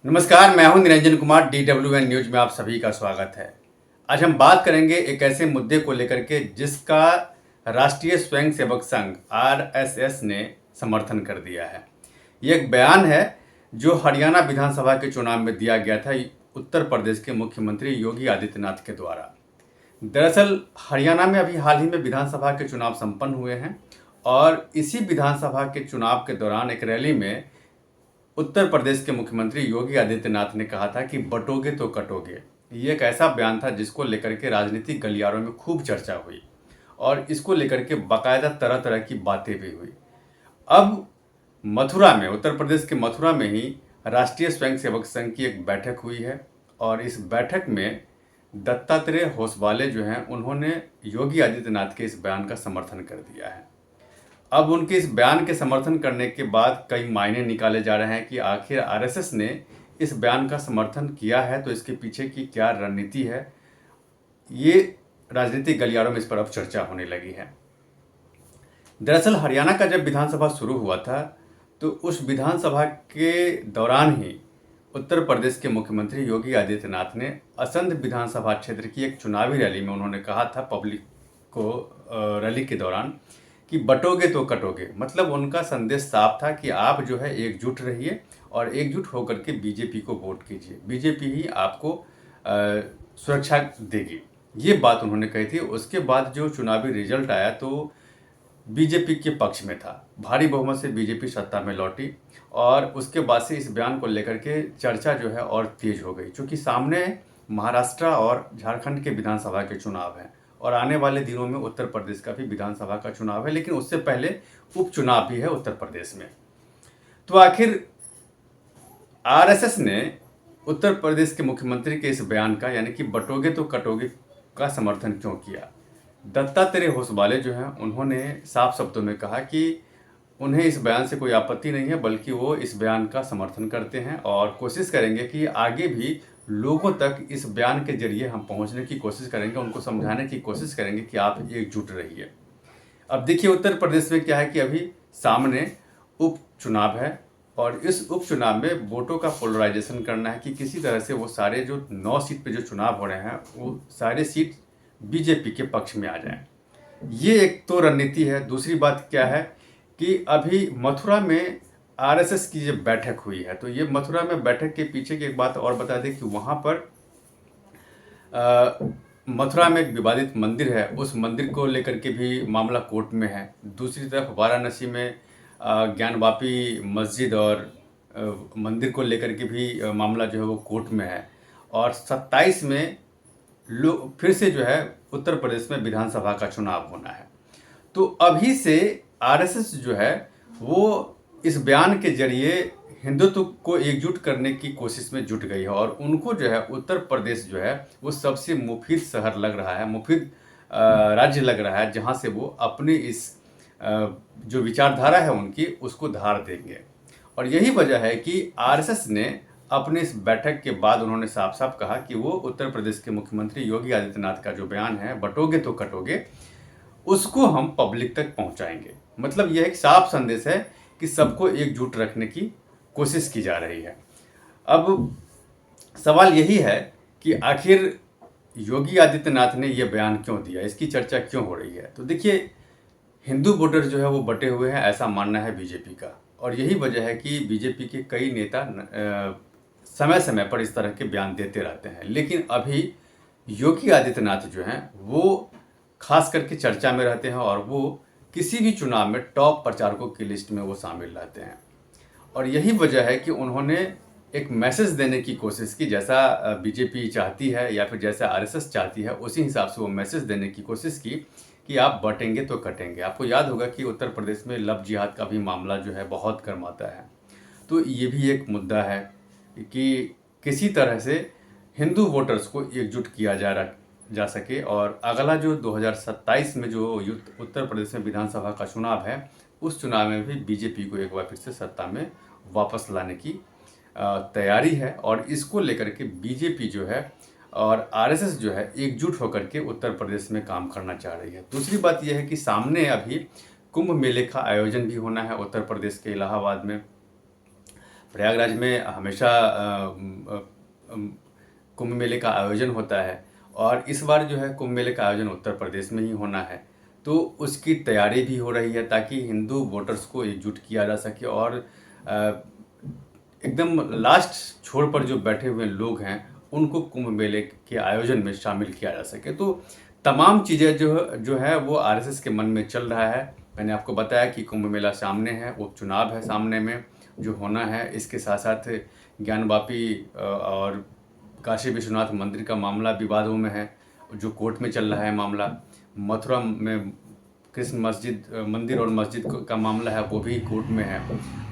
नमस्कार, मैं हूं निरंजन कुमार। DWN न्यूज में आप सभी का स्वागत है। आज हम बात करेंगे एक ऐसे मुद्दे को लेकर के जिसका राष्ट्रीय स्वयंसेवक संघ RSS ने समर्थन कर दिया है। ये एक बयान है जो हरियाणा विधानसभा के चुनाव में दिया गया था उत्तर प्रदेश के मुख्यमंत्री योगी आदित्यनाथ के द्वारा। दरअसल हरियाणा में अभी हाल ही में विधानसभा के चुनाव संपन्न हुए हैं और इसी विधानसभा के चुनाव के दौरान एक रैली में उत्तर प्रदेश के मुख्यमंत्री योगी आदित्यनाथ ने कहा था कि बटोगे तो कटोगे। ये एक ऐसा बयान था जिसको लेकर के राजनीतिक गलियारों में खूब चर्चा हुई और इसको लेकर के बाकायदा तरह तरह की बातें भी हुई। अब मथुरा में, उत्तर प्रदेश के मथुरा में ही राष्ट्रीय स्वयंसेवक संघ की एक बैठक हुई है और इस बैठक में दत्तात्रेय होसवाले जो हैं उन्होंने योगी आदित्यनाथ के इस बयान का समर्थन कर दिया है। अब उनके इस बयान के समर्थन करने के बाद कई मायने निकाले जा रहे हैं कि आखिर आरएसएस ने इस बयान का समर्थन किया है तो इसके पीछे की क्या रणनीति है। ये राजनीतिक गलियारों में इस पर अब चर्चा होने लगी है। दरअसल हरियाणा का जब विधानसभा शुरू हुआ था तो उस विधानसभा के दौरान ही उत्तर प्रदेश के मुख्यमंत्री योगी आदित्यनाथ ने असंध विधानसभा क्षेत्र की एक चुनावी रैली में उन्होंने कहा था पब्लिक को, रैली के दौरान, कि बटोगे तो कटोगे। मतलब उनका संदेश साफ था कि आप जो है एकजुट रहिए और एकजुट होकर के बीजेपी को वोट कीजिए, बीजेपी ही आपको सुरक्षा देगी। ये बात उन्होंने कही थी। उसके बाद जो चुनावी रिजल्ट आया तो बीजेपी के पक्ष में था, भारी बहुमत से बीजेपी सत्ता में लौटी और उसके बाद से इस बयान को लेकर के चर्चा जो है और तेज हो गई, क्योंकि सामने महाराष्ट्र और झारखंड के विधानसभा के चुनाव हैं और आने वाले दिनों में उत्तर प्रदेश का भी विधानसभा का चुनाव है, लेकिन उससे पहले उपचुनाव भी है उत्तर प्रदेश में। तो आखिर आरएसएस ने उत्तर प्रदेश के मुख्यमंत्री के इस बयान का, यानी कि बटोगे तो कटोगे का समर्थन क्यों किया। दत्तात्रेय होसवाले जो हैं उन्होंने साफ शब्दों में कहा कि उन्हें इस बयान से कोई आपत्ति नहीं है, बल्कि वो इस बयान का समर्थन करते हैं और कोशिश करेंगे कि आगे भी लोगों तक इस बयान के जरिए हम पहुंचने की कोशिश करेंगे, उनको समझाने की कोशिश करेंगे कि आप एकजुट रहिए। अब देखिए उत्तर प्रदेश में क्या है कि अभी सामने उपचुनाव है और इस उपचुनाव में वोटों का पोलराइजेशन करना है कि किसी तरह से वो सारे जो 9 सीट पे जो चुनाव हो रहे हैं वो सारे सीट बीजेपी के पक्ष में आ जाएं। ये एक तो रणनीति है। दूसरी बात क्या है कि अभी मथुरा में आरएसएस की जब बैठक हुई है तो ये मथुरा में बैठक के पीछे की एक बात और बता दें कि वहाँ पर मथुरा में एक विवादित मंदिर है, उस मंदिर को लेकर के भी मामला कोर्ट में है। दूसरी तरफ वाराणसी में ज्ञानवापी मस्जिद और मंदिर को लेकर के भी मामला जो है वो कोर्ट में है और 27 में फिर से जो है उत्तर प्रदेश में विधानसभा का चुनाव होना है। तो अभी से आरएसएस जो है वो इस बयान के जरिए हिंदुत्व को एकजुट करने की कोशिश में जुट गई है और उनको जो है उत्तर प्रदेश जो है वो सबसे मुफीद शहर लग रहा है, मुफीद राज्य लग रहा है, जहां से वो अपनी इस जो विचारधारा है उनकी उसको धार देंगे। और यही वजह है कि आरएसएस ने अपने इस बैठक के बाद उन्होंने साफ साफ कहा कि वो उत्तर प्रदेश के मुख्यमंत्री योगी आदित्यनाथ का जो बयान है बटोगे तो कटोगे, उसको हम पब्लिक तक पहुंचाएंगे। मतलब यह एक साफ संदेश है कि सबको एकजुट रखने की कोशिश की जा रही है। अब सवाल यही है कि आखिर योगी आदित्यनाथ ने यह बयान क्यों दिया, इसकी चर्चा क्यों हो रही है। तो देखिए हिंदू वोटर जो है वो बटे हुए हैं, ऐसा मानना है बीजेपी का, और यही वजह है कि बीजेपी के कई नेता समय समय पर इस तरह के बयान देते रहते हैं। लेकिन अभी योगी आदित्यनाथ जो हैं वो खास करके चर्चा में रहते हैं और वो किसी भी चुनाव में टॉप प्रचारकों की लिस्ट में वो शामिल रहते हैं। और यही वजह है कि उन्होंने एक मैसेज देने की कोशिश की, जैसा बीजेपी चाहती है या फिर जैसा आरएसएस चाहती है उसी हिसाब से वो मैसेज देने की कोशिश की कि आप बटेंगे तो कटेंगे। आपको याद होगा कि उत्तर प्रदेश में लव जिहाद का भी मामला जो है बहुत गर्माता है। तो ये भी एक मुद्दा है कि किसी तरह से हिंदू वोटर्स को एकजुट किया जा सके और अगला जो 2027 में जो उत्तर प्रदेश में विधानसभा का चुनाव है उस चुनाव में भी बीजेपी को एक बार फिर से सत्ता में वापस लाने की तैयारी है। और इसको लेकर के बीजेपी जो है और आरएसएस जो है एकजुट होकर के उत्तर प्रदेश में काम करना चाह रही है। दूसरी बात यह है कि सामने अभी कुंभ मेले का आयोजन भी होना है उत्तर प्रदेश के इलाहाबाद में। प्रयागराज में हमेशा कुंभ मेले का आयोजन होता है और इस बार जो है कुंभ मेले का आयोजन उत्तर प्रदेश में ही होना है। तो उसकी तैयारी भी हो रही है ताकि हिंदू वोटर्स को एकजुट किया जा सके और अ, एकदम लास्ट छोर पर जो बैठे हुए लोग हैं उनको कुंभ मेले के आयोजन में शामिल किया जा सके। तो तमाम चीज़ें जो है वो आरएसएस के मन में चल रहा है। मैंने आपको बताया कि कुंभ मेला सामने है, उपचुनाव है सामने में जो होना है। इसके साथ साथ ज्ञानवापी और काशी विश्वनाथ मंदिर का मामला विवादों में है, जो कोर्ट में चल रहा है मामला। मथुरा में कृष्ण मंदिर और मस्जिद का मामला है, वो भी कोर्ट में है।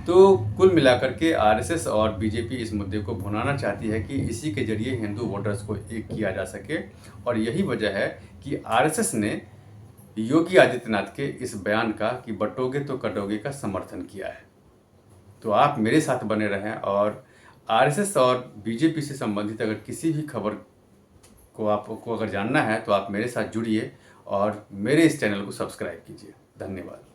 तो कुल मिलाकर के आरएसएस और बीजेपी इस मुद्दे को भुनाना चाहती है कि इसी के जरिए हिंदू वोटर्स को एक किया जा सके और यही वजह है कि आरएसएस ने योगी आदित्यनाथ के इस बयान का कि बटोगे तो कटोगे का समर्थन किया है। तो आप मेरे साथ बने रहें और आरएसएस और बीजेपी से संबंधित अगर किसी भी खबर को आपको अगर जानना है तो आप मेरे साथ जुड़िए और मेरे इस चैनल को सब्सक्राइब कीजिए। धन्यवाद।